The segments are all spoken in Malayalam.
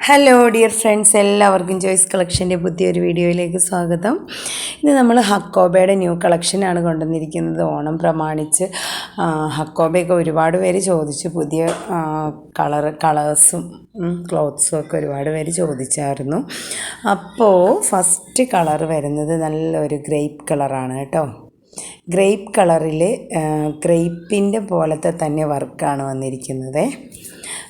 ഹലോ ഡിയർ ഫ്രണ്ട്സ്, എല്ലാവർക്കും ജോയ്സ് കളക്ഷൻ്റെ പുതിയൊരു വീഡിയോയിലേക്ക് സ്വാഗതം. ഇന്ന് നമ്മൾ ഹക്കോബയുടെ ന്യൂ കളക്ഷനാണ് കൊണ്ടുവന്നിരിക്കുന്നത്. ഓണം പ്രമാണിച്ച് ഹക്കോബയൊക്കെ ഒരുപാട് പേര് ചോദിച്ചു. പുതിയ കളേഴ്സും ക്ലോത്ത്സും ഒക്കെ ഒരുപാട് പേര് ചോദിച്ചായിരുന്നു. അപ്പോൾ ഫസ്റ്റ് കളർ വരുന്നത് നല്ലൊരു ഗ്രേപ്പ് കളറാണ് കേട്ടോ. ഗ്രേപ്പ് കളറിൽ ഗ്രേപ്പിൻ്റെ പോലത്തെ തന്നെ വർക്കാണ് വന്നിരിക്കുന്നത്.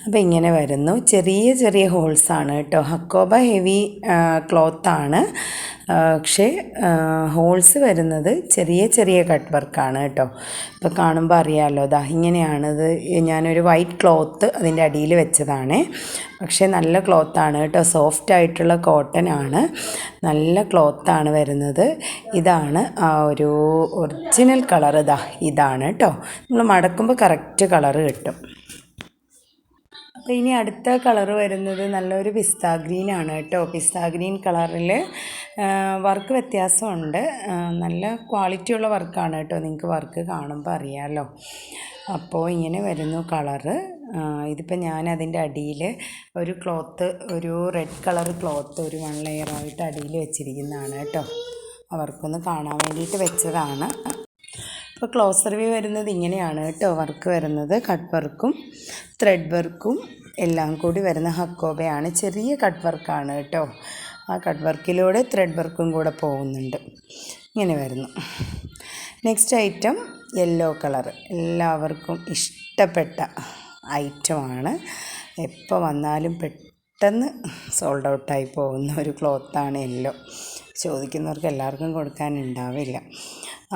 അപ്പോൾ ഇങ്ങനെ വരുന്നു. ചെറിയ ചെറിയ ഹോൾസാണ് കേട്ടോ. ഹക്കോബ ഹെവി ക്ലോത്താണ്, പക്ഷേ ഹോൾസ് വരുന്നത് ചെറിയ ചെറിയ കട്ട് വർക്കാണ് കേട്ടോ. ഇപ്പോൾ കാണുമ്പോൾ അറിയാമല്ലോ, ദാ ഇങ്ങനെയാണിത്. ഞാനൊരു വൈറ്റ് ക്ലോത്ത് അതിൻ്റെ അടിയിൽ വെച്ചതാണ്. പക്ഷേ നല്ല ക്ലോത്താണ് കേട്ടോ. സോഫ്റ്റ് ആയിട്ടുള്ള കോട്ടൺ ആണ്, നല്ല ക്ലോത്താണ് വരുന്നത്. ഇതാണ് ആ ഒരു ഒറിജിനൽ കളർ. ഇതാണ് കേട്ടോ. നമ്മൾ മടക്കുമ്പോൾ കറക്റ്റ് കളറ് കിട്ടും. അപ്പോൾ ഇനി അടുത്ത കളർ വരുന്നത് നല്ലൊരു പിസ്ത ഗ്രീനാണ് കേട്ടോ. പിസ്ത ഗ്രീൻ കളറിൽ വർക്ക് വ്യത്യാസമുണ്ട്. നല്ല ക്വാളിറ്റിയുള്ള വർക്കാണ് കേട്ടോ. നിങ്ങൾക്ക് വർക്ക് കാണുമ്പോൾ അറിയാമല്ലോ. അപ്പോൾ ഇങ്ങനെ വരുന്നു കളറ്. ഇതിപ്പോൾ ഞാൻ അതിൻ്റെ അടിയിൽ ഒരു ക്ലോത്ത്, ഒരു റെഡ് കളർ ക്ലോത്ത് ഒരു 1 ലെയറായിട്ട് അടിയിൽ വെച്ചിരിക്കുന്നതാണ് കേട്ടോ. അവർക്കൊന്ന് കാണാൻ വേണ്ടിയിട്ട് വെച്ചതാണ്. ഇപ്പോൾ ക്ലോസർ വ്യൂ വരുന്നത് ഇങ്ങനെയാണ് കേട്ടോ. വർക്ക് വരുന്നത് കട്ട് വർക്കും ത്രെഡ് വർക്കും എല്ലാം കൂടി വരുന്ന ഹക്കോബയാണ്. ചെറിയ കട്ട് വർക്കാണ് കേട്ടോ. ആ കട്ട് വർക്കിലൂടെ ത്രെഡ് വർക്കും കൂടെ പോകുന്നുണ്ട്. ഇങ്ങനെ വരുന്നു. Next item yellow colour. എല്ലാവർക്കും ഇഷ്ടപ്പെട്ട ഐറ്റമാണ്. എപ്പോൾ വന്നാലും പെട്ടെന്ന് സോൾഡ് ഔട്ടായി പോകുന്ന ഒരു ക്ലോത്താണ് യെല്ലോ. ചോദിക്കുന്നവർക്ക് എല്ലാവർക്കും കൊടുക്കാനുണ്ടാവില്ല.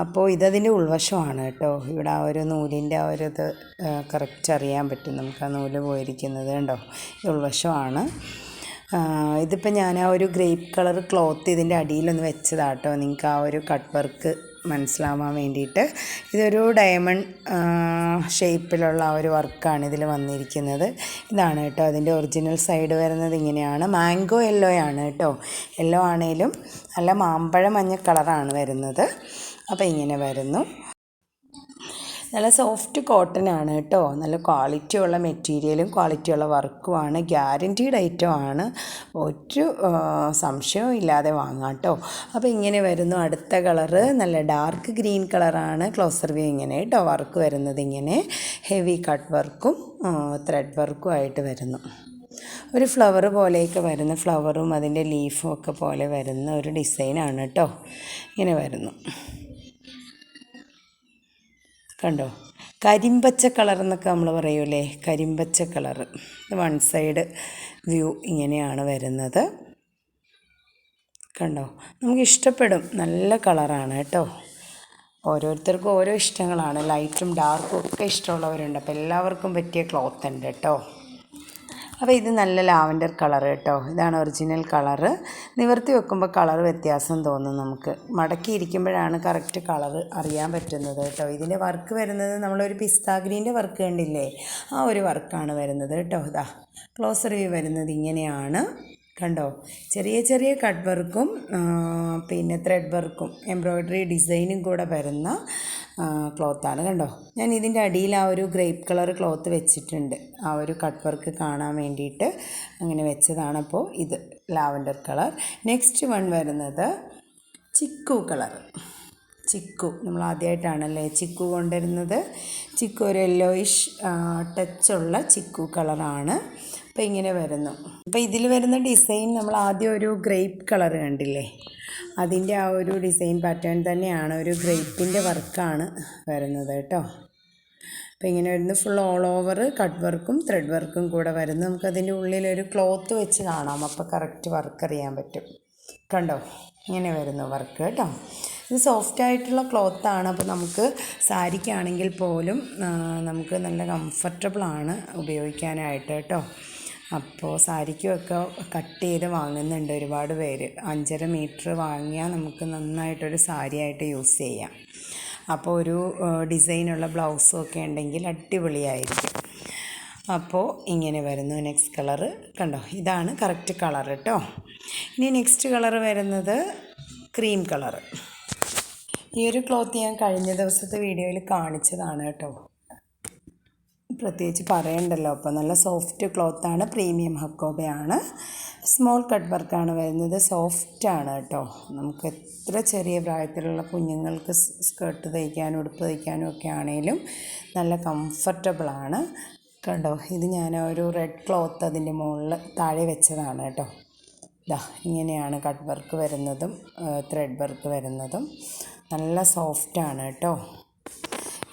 അപ്പോൾ ഇതതിൻ്റെ ഉൾവശമാണ് കേട്ടോ. ഇവിടെ ആ ഒരു നൂലിൻ്റെ ആ ഒരു ഇത് കറക്റ്റ് അറിയാൻ പറ്റും നമുക്ക്. ആ നൂല് പോയിരിക്കുന്നത് കണ്ടോ, ഇത് ഉൾവശമാണ്. ഇതിപ്പോൾ ഞാൻ ആ ഒരു ഗ്രേപ്പ് കളർ ക്ലോത്ത് ഇതിൻ്റെ അടിയിലൊന്ന് വെച്ചതാട്ടോ, നിങ്ങൾക്ക് ആ ഒരു കട്ട് വർക്ക് മനസ്സിലാവാൻ വേണ്ടിയിട്ട്. ഇതൊരു ഡയമണ്ട് ഷേപ്പിലുള്ള ആ ഒരു വർക്കാണ് ഇതിൽ വന്നിരിക്കുന്നത്. ഇതാണ് കേട്ടോ അതിൻ്റെ ഒറിജിനൽ സൈഡ് വരുന്നത്. ഇങ്ങനെയാണ്. മാംഗോ യെല്ലോ ആണ് കേട്ടോ. യെല്ലോ ആണേലും നല്ല മാമ്പഴ മഞ്ഞ കളറാണ് വരുന്നത്. അപ്പോൾ ഇങ്ങനെ വരുന്നു. നല്ല സോഫ്റ്റ് കോട്ടൺ ആണ് കേട്ടോ. നല്ല ക്വാളിറ്റിയുള്ള മെറ്റീരിയലും ക്വാളിറ്റിയുള്ള വർക്കുമാണ്. ഗ്യാരൻറ്റീഡ് ഐറ്റമാണ്. ഒരു സംശയവും ഇല്ലാതെ വാങ്ങാം കേട്ടോ. അപ്പോൾ ഇങ്ങനെ വരുന്നു. അടുത്ത കളറ് നല്ല ഡാർക്ക് ഗ്രീൻ കളറാണ്. ക്ലോസർ വ്യൂ ഇങ്ങനെ കേട്ടോ. വർക്ക് വരുന്നത് ഇങ്ങനെ ഹെവി കട്ട് വർക്കും ത്രെഡ് വർക്കും ആയിട്ട് വരുന്നു. ഒരു ഫ്ലവർ പോലെയൊക്കെ വരുന്ന, ഫ്ലവറും അതിൻ്റെ ലീഫും ഒക്കെ പോലെ വരുന്ന ഒരു ഡിസൈനാണ് കേട്ടോ. ഇങ്ങനെ വരുന്നു. കണ്ടോ, കരിമ്പച്ച കളർ എന്നൊക്കെ നമ്മൾ പറയൂലേ, കരിമ്പച്ച കളറ്. വൺ സൈഡ് വ്യൂ ഇങ്ങനെയാണ് വരുന്നത്. കണ്ടോ, നമുക്ക് ഇഷ്ടപ്പെടും. നല്ല കളറാണ് കേട്ടോ. ഓരോരുത്തർക്കും ഓരോ ഇഷ്ടങ്ങളാണ്. ലൈറ്റും ഡാർക്കും ഒക്കെ ഇഷ്ടമുള്ളവരുണ്ട്. അപ്പോൾ എല്ലാവർക്കും പറ്റിയ ക്ലോത്ത് ഉണ്ട് കേട്ടോ. അപ്പോൾ ഇത് നല്ല ലാവൻഡർ കളർ കേട്ടോ. ഇതാണ് ഒറിജിനൽ കളറ്. നിവർത്തി വെക്കുമ്പോൾ കളർ വ്യത്യാസം തോന്നും നമുക്ക്. മടക്കിയിരിക്കുമ്പോഴാണ് കറക്റ്റ് കളർ അറിയാൻ പറ്റുന്നത് കേട്ടോ. ഇതിൻ്റെ വർക്ക് വരുന്നത് നമ്മളൊരു പിസ്ത ഗ്രീൻ്റെ വർക്ക് കണ്ടില്ലേ, ആ ഒരു വർക്കാണ് വരുന്നത് കേട്ടോ. ക്ലോസർ വ്യൂ വരുന്നത് ഇങ്ങനെയാണ്. കണ്ടോ, ചെറിയ ചെറിയ കട്ട് വർക്കും പിന്നെ ത്രെഡ് വർക്കും എംബ്രോയ്ഡറി ഡിസൈനും കൂടെ വരുന്ന ക്ലോത്താണ്. കണ്ടോ, ഞാൻ ഇതിൻ്റെ അടിയിൽ ആ ഒരു ഗ്രേപ്പ് കളർ ക്ലോത്ത് വെച്ചിട്ടുണ്ട്, ആ ഒരു കട്ട് വർക്ക് കാണാൻ വേണ്ടിയിട്ട് അങ്ങനെ വെച്ചതാണ്. അപ്പോൾ ഇത് ലാവൻഡർ കളർ. നെക്സ്റ്റ് വൺ വരുന്നത് ചിക്കു കളർ. ചിക്കു നമ്മൾ ആദ്യമായിട്ടാണല്ലേ ചിക്കു കൊണ്ടുവരുന്നത്. ചിക്കു ഒരു യെല്ലോയിഷ് ടച്ചുള്ള ചിക്കു കളറാണ്. അപ്പോൾ ഇങ്ങനെ വരുന്നു. അപ്പോൾ ഇതിൽ വരുന്ന ഡിസൈൻ നമ്മൾ ആദ്യം ഒരു ഗ്രേപ്പ് കളർ കണ്ടില്ലേ, അതിൻ്റെ ആ ഒരു ഡിസൈൻ പാറ്റേൺ തന്നെയാണ്. ഒരു ഗ്രേപ്പിൻ്റെ വർക്കാണ് വരുന്നത് കേട്ടോ. അപ്പോൾ ഇങ്ങനെ വരുന്നു. ഫുൾ ഓൾ ഓവർ കട്ട് വർക്കും ത്രെഡ് വർക്കും കൂടെ വരുന്നു. നമുക്കതിൻ്റെ ഉള്ളിലൊരു ക്ലോത്ത് വെച്ച് കാണാം, അപ്പോൾ കറക്റ്റ് വർക്ക് അറിയാൻ പറ്റും. കണ്ടോ, ഇങ്ങനെ വരുന്നു വർക്ക് കേട്ടോ. ഇത് സോഫ്റ്റ് ആയിട്ടുള്ള ക്ലോത്താണ്. അപ്പോൾ നമുക്ക് സാരിക്കാണെങ്കിൽ പോലും നമുക്ക് നല്ല കംഫർട്ടബിളാണ് ഉപയോഗിക്കാനായിട്ട് കേട്ടോ. അപ്പോൾ സാരിക്കുമൊക്കെ കട്ട് ചെയ്ത് വാങ്ങുന്നുണ്ട് ഒരുപാട് പേര്. 5.5 മീറ്റർ വാങ്ങിയാൽ നമുക്ക് നന്നായിട്ടൊരു സാരിയായിട്ട് യൂസ് ചെയ്യാം. അപ്പോൾ ഒരു ഡിസൈനുള്ള ബ്ലൗസും ഒക്കെ ഉണ്ടെങ്കിൽ അടിപൊളിയായിരിക്കും. അപ്പോൾ ഇങ്ങനെ വരുന്നു. നെക്സ്റ്റ് കളറ് കണ്ടോ, ഇതാണ് കറക്റ്റ് കളർ കേട്ടോ. ഇനി നെക്സ്റ്റ് കളർ വരുന്നത് ക്രീം കളറ്. ഈ ഒരു ക്ലോത്ത് ഞാൻ കഴിഞ്ഞ ദിവസത്തെ വീഡിയോയിൽ കാണിച്ചതാണ് കേട്ടോ. പ്രത്യേകിച്ച് പറയണ്ടല്ലോ. അപ്പോൾ നല്ല സോഫ്റ്റ് ക്ലോത്താണ്, പ്രീമിയം ഹക്കോബയാണ്. സ്മോൾ കട്ട് വർക്കാണ് വരുന്നത്. സോഫ്റ്റാണ് കേട്ടോ. നമുക്ക് എത്ര ചെറിയ പ്രായത്തിലുള്ള കുഞ്ഞുങ്ങൾക്ക് സ്കേർട്ട് തയ്ക്കാനും ഉടുപ്പ് തയ്ക്കാനും ഒക്കെ ആണെങ്കിലും നല്ല കംഫർട്ടബിളാണ്. കണ്ടോ, ഇത് ഞാൻ ഒരു റെഡ് ക്ലോത്ത് അതിൻ്റെ മുകളിൽ താഴെ വെച്ചതാണ് കേട്ടോ. ഇതാ ഇങ്ങനെയാണ് കട്ട് വർക്ക് വരുന്നതും ത്രെഡ് വർക്ക് വരുന്നതും. നല്ല സോഫ്റ്റാണ് കേട്ടോ.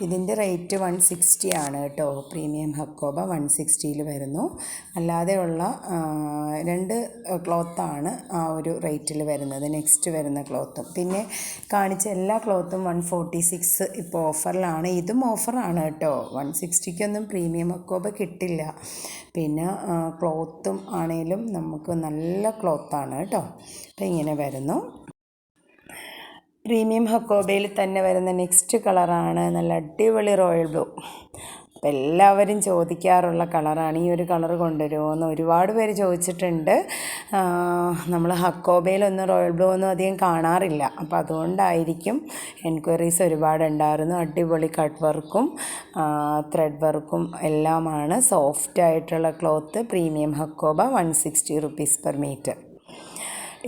ഇതിൻ്റെ റേറ്റ് 160 ആണ് കേട്ടോ. പ്രീമിയം ഹക്കോബ 160 വരുന്നു. അല്ലാതെയുള്ള 2 ക്ലോത്താണ് ആ ഒരു റേറ്റിൽ വരുന്നത്. നെക്സ്റ്റ് വരുന്ന ക്ലോത്തും പിന്നെ കാണിച്ച എല്ലാ ക്ലോത്തും 146 ഇപ്പോൾ ഓഫറിലാണ്. ഇതും ഓഫറാണ് കേട്ടോ. 160-ക്കൊന്നും പ്രീമിയം ഹക്കോബ കിട്ടില്ല. പിന്നെ ക്ലോത്തും ആണെങ്കിലും നമുക്ക് നല്ല ക്ലോത്താണ് കേട്ടോ. അപ്പോൾ ഇങ്ങനെ വരുന്നു. പ്രീമിയം ഹക്കോബയിൽ തന്നെ വരുന്ന നെക്സ്റ്റ് കളറാണ് നല്ല അടിപൊളി റോയൽ ബ്ലൂ. അപ്പോൾ എല്ലാവരും ചോദിക്കാറുള്ള കളറാണ്. ഈ ഒരു കളർ കൊണ്ടുവരുമോ എന്ന് ഒരുപാട് പേര് ചോദിച്ചിട്ടുണ്ട്. നമ്മൾ ഹക്കോബയിലൊന്നും റോയൽ ബ്ലൂ ഒന്നും അധികം കാണാറില്ല. അപ്പോൾ അതുകൊണ്ടായിരിക്കും എൻക്വയറീസ് ഒരുപാടുണ്ടായിരുന്നു. അടിപൊളി കട്ട് വർക്കും ത്രെഡ് വർക്കും എല്ലാമാണ്. സോഫ്റ്റ് ആയിട്ടുള്ള cloth. Premium hakoba 160 rupees per metre.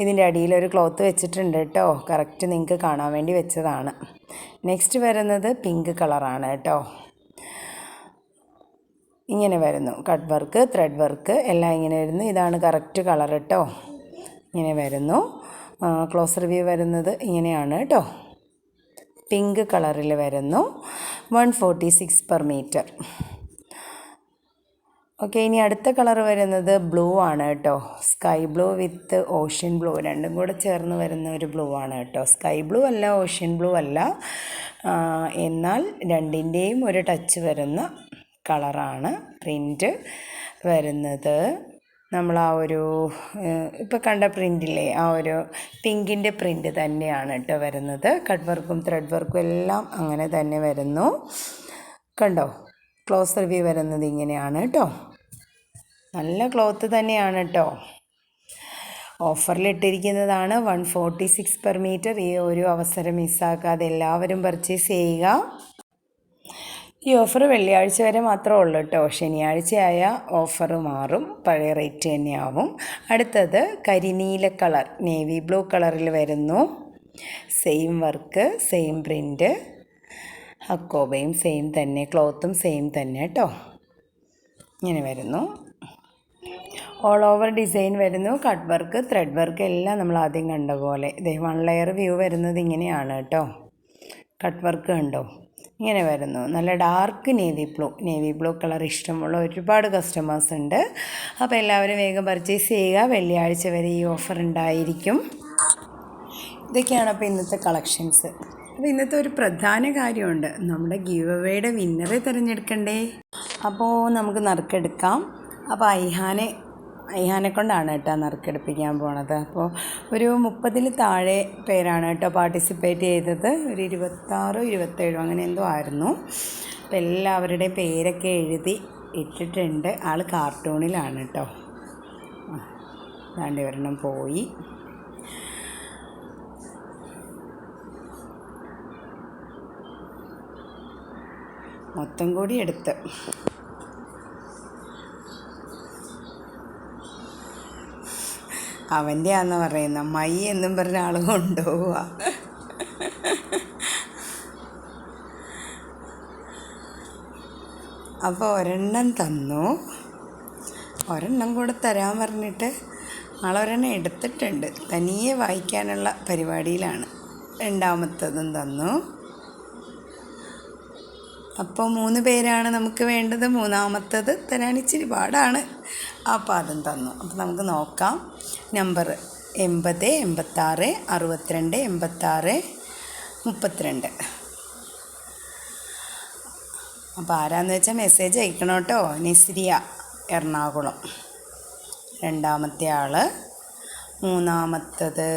ഇതിൻ്റെ അടിയിലൊരു ക്ലോത്ത് വെച്ചിട്ടുണ്ട് കേട്ടോ. കറക്റ്റ് നിങ്ങൾക്ക് കാണാൻ വേണ്ടി വെച്ചതാണ്. നെക്സ്റ്റ് വരുന്നത് പിങ്ക് കളറാണ് കേട്ടോ. ഇങ്ങനെ വരുന്നു. കട്ട് വർക്ക് ത്രെഡ് വർക്ക് എല്ലാം ഇങ്ങനെ വരുന്നു. ഇതാണ് കറക്റ്റ് കളർ കേട്ടോ. ഇങ്ങനെ വരുന്നു. ക്ലോസ് റിവ്യൂ വരുന്നത് ഇങ്ങനെയാണ് കേട്ടോ. പിങ്ക് കളറിൽ വരുന്നു. 146 പെർ മീറ്റർ. ഓക്കെ, ഇനി അടുത്ത കളർ വരുന്നത് ബ്ലൂ ആണ് കേട്ടോ. സ്കൈ ബ്ലൂ വിത്ത് ഓഷ്യൻ ബ്ലൂ രണ്ടും കൂടെ ചേർന്ന് വരുന്ന ഒരു ബ്ലൂ ആണ് കേട്ടോ. സ്കൈ ബ്ലൂ അല്ല, ഓഷ്യൻ ബ്ലൂ അല്ല, എന്നാൽ രണ്ടിൻ്റെയും ഒരു ടച്ച് വരുന്ന കളറാണ്. പ്രിൻ്റ് വരുന്നത് നമ്മൾ ആ ഒരു ഇപ്പോൾ കണ്ട പ്രിൻ്റില്ലേ, ആ ഒരു പിങ്കിൻ്റെ പ്രിൻ്റ് തന്നെയാണ് കേട്ടോ വരുന്നത്. കട്ട് വർക്കും ത്രെഡ് വർക്കും എല്ലാം അങ്ങനെ തന്നെ വരുന്നു. കണ്ടോ, ക്ലോസ് റിവ്യൂ വരുന്നത് ഇങ്ങനെയാണ് കേട്ടോ. നല്ല ക്ലോത്ത് തന്നെയാണ് കേട്ടോ. ഓഫറിലിട്ടിരിക്കുന്നതാണ് 146 പെർ മീറ്റർ. ഈ ഒരു അവസരം മിസ്സാക്കാതെ എല്ലാവരും പർച്ചേസ് ചെയ്യുക. ഈ ഓഫർ വെള്ളിയാഴ്ച വരെ മാത്രമേ ഉള്ളൂ കേട്ടോ. ശനിയാഴ്ചയായ ഓഫർ മാറും, പഴയ റേറ്റ് തന്നെയാവും. അടുത്തത് കരിനീല കളർ, നേവി ബ്ലൂ കളറിൽ വരുന്നു. സെയിം വർക്ക്, സെയിം പ്രിൻ്റ്, ഹക്കോബയും സെയിം തന്നെ, ക്ലോത്തും സെയിം തന്നെ കേട്ടോ. ഇങ്ങനെ വരുന്നു. ഓൾ ഓവർ ഡിസൈൻ വരുന്നു. കട്ട് വർക്ക് ത്രെഡ് വർക്ക് എല്ലാം നമ്മൾ ആദ്യം കണ്ട പോലെ. ഇതേ 1 ലെയർ വ്യൂ വരുന്നത് ഇങ്ങനെയാണ് കേട്ടോ. കട്ട് വർക്ക് കണ്ടോ, ഇങ്ങനെ വരുന്നു. നല്ല ഡാർക്ക് നേവി ബ്ലൂ കളർ ഇഷ്ടമുള്ള ഒരുപാട് കസ്റ്റമേഴ്സ് ഉണ്ട്. അപ്പോൾ എല്ലാവരും വേഗം പർച്ചേസ് ചെയ്യുക. വെള്ളിയാഴ്ച വരെ ഈ ഓഫർ ഉണ്ടായിരിക്കും. ഇതൊക്കെയാണ് അപ്പോൾ ഇന്നത്തെ കളക്ഷൻസ്. അപ്പോൾ ഇന്നത്തെ ഒരു പ്രധാന കാര്യമുണ്ട്. നമ്മുടെ ഗീവ് അവേയുടെ വിന്നറെ തിരഞ്ഞെടുക്കണ്ടേ? അപ്പോൾ നമുക്ക് നറുക്കെടുക്കാം. അപ്പോൾ ഐഹാനെ കൊണ്ടാണ് കേട്ടോ നറുക്കെടുപ്പിക്കാൻ പോണത്. അപ്പോൾ ഒരു 30 താഴെ പേരാണ് കേട്ടോ പാർട്ടിസിപ്പേറ്റ് ചെയ്തത്. ഒരു 26 27 അങ്ങനെ എന്തോ ആയിരുന്നു. അപ്പോൾ എല്ലാവരുടെയും പേരൊക്കെ എഴുതി ഇട്ടിട്ടുണ്ട്. ആൾ കാർട്ടൂണിലാണ് കേട്ടോ. ദാണ്ട് ഒരെണ്ണം പോയി. മൊത്തം കൂടി എടുത്ത് അവൻ്റെ ആണെന്ന് പറയുന്ന മൈ എന്നും പറഞ്ഞ ആൾ കൊണ്ടുപോവുക. അപ്പോൾ ഒരെണ്ണം തന്നു. ഒരെണ്ണം കൂടെ തരാൻ പറഞ്ഞിട്ട് ആളൊരെണ്ണം എടുത്തിട്ടുണ്ട്. തനിയെ വായിക്കാനുള്ള പരിപാടിയിലാണ്. രണ്ടാമത്തതും തന്നു. അപ്പോൾ 3 പേരാണ് നമുക്ക് വേണ്ടത്. മൂന്നാമത്തത് തരാൻ ഇച്ചിരി പാടാണ്. അപ്പോൾ അതും തന്നു. അപ്പോൾ നമുക്ക് നോക്കാം. നമ്പർ 80 86 62 86 32. അപ്പോൾ ആരാന്ന് വെച്ചാൽ മെസ്സേജ് അയക്കണം കേട്ടോ. നിസ്രിയ എറണാകുളം രണ്ടാമത്തെ ആൾ. മൂന്നാമത്തത്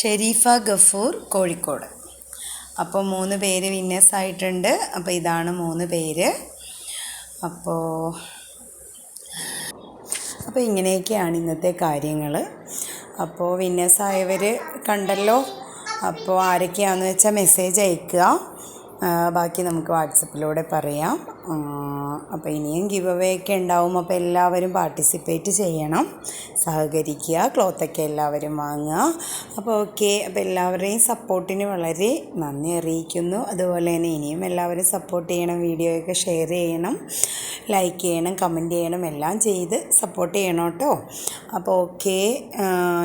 ഷെരീഫ ഗഫൂർ കോഴിക്കോട്. അപ്പോൾ 3 പേര് വിന്നേഴ്സ് ആയിട്ടുണ്ട്. അപ്പോൾ ഇതാണ് 3 പേര്. അപ്പോൾ ഇങ്ങനെയൊക്കെയാണ് ഇന്നത്തെ കാര്യങ്ങൾ. അപ്പോൾ വിന്നേഴ്സ് ആയവർ കണ്ടല്ലോ. അപ്പോൾ ആരൊക്കെയാണെന്ന് വെച്ചാൽ മെസ്സേജ് അയക്കുക. ബാക്കി നമുക്ക് വാട്സപ്പിലൂടെ പറയാം. അപ്പോൾ ഇനിയും ഗിവ് അവേ ഒക്കെ ഉണ്ടാവും. അപ്പോൾ എല്ലാവരും പാർട്ടിസിപ്പേറ്റ് ചെയ്യണം, സഹകരിക്കുക, ക്ലോത്തൊക്കെ എല്ലാവരും വാങ്ങുക. അപ്പോൾ ഓക്കെ, അപ്പോൾ എല്ലാവരുടെയും സപ്പോർട്ടിന് വളരെ നന്ദി അറിയിക്കുന്നു. അതുപോലെ തന്നെ ഇനിയും എല്ലാവരും സപ്പോർട്ട് ചെയ്യണം, വീഡിയോയൊക്കെ ഷെയർ ചെയ്യണം, ലൈക്ക് ചെയ്യണം, കമൻറ്റ് ചെയ്യണം, എല്ലാം ചെയ്ത് സപ്പോർട്ട് ചെയ്യണം കേട്ടോ. അപ്പോൾ ഓക്കെ,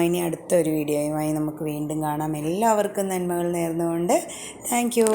ഇനി അടുത്തൊരു വീഡിയോയുമായി നമുക്ക് വീണ്ടും കാണാം. എല്ലാവർക്കും നന്മകൾ നേർന്നുകൊണ്ട് താങ്ക് യു.